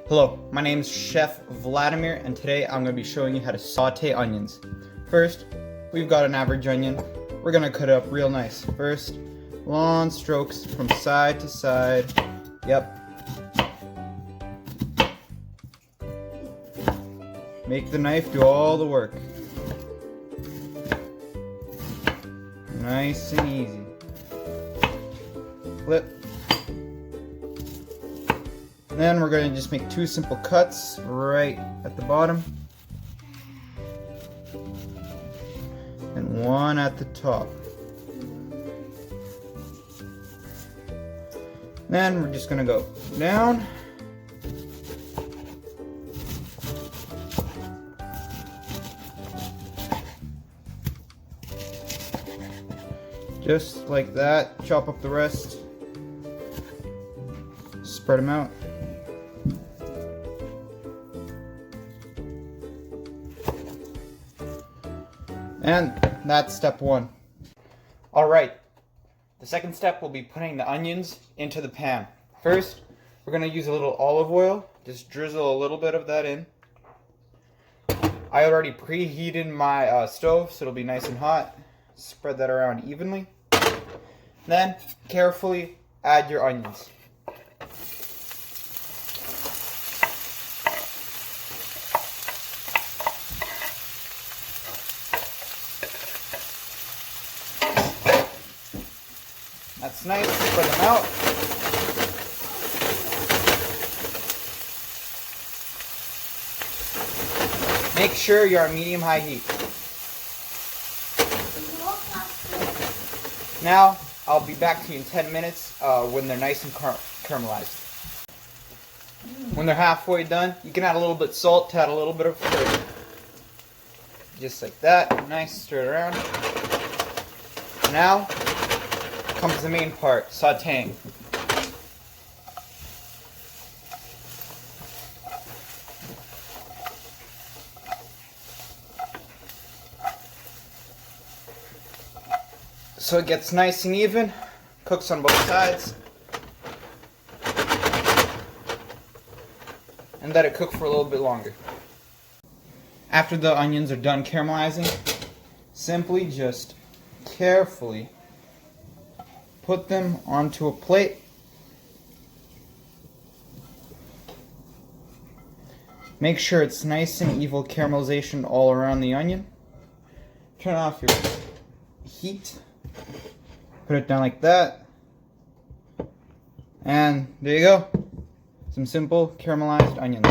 Hello, my name is Chef Vladimir, and today I'm going to be showing you how to saute onions. First, we've got an average onion. We're going to cut it up real nice. First, long strokes from side to side. Yep. Make the knife do all the work. Nice and easy. Flip. Then we're going to just make two simple cuts right at the bottom and one at the top. Then we're just going to go down just like that. Chop up the rest, spread them out. And that's step one. Alright, the second step will be putting the onions into the pan. First, we're going to use a little olive oil. Just drizzle a little bit of that in. I already preheated my stove, so it'll be nice and hot. Spread that around evenly. Then, carefully add your onions. That's nice, spread them out. Make sure you're on medium-high heat. Now, I'll be back to you in 10 minutes when they're nice and caramelized. When they're halfway done, you can add a little bit of salt to add a little bit of flavor. Just like that, nice, stir it around. Now, comes the main part, sauteing. So it gets nice and even, cooks on both sides, and let it cook for a little bit longer. After the onions are done caramelizing, simply just carefully put them onto a plate. Make sure it's nice and even caramelization all around the onion. Turn off your heat. Put it down like that. And there you go. Some simple caramelized onions.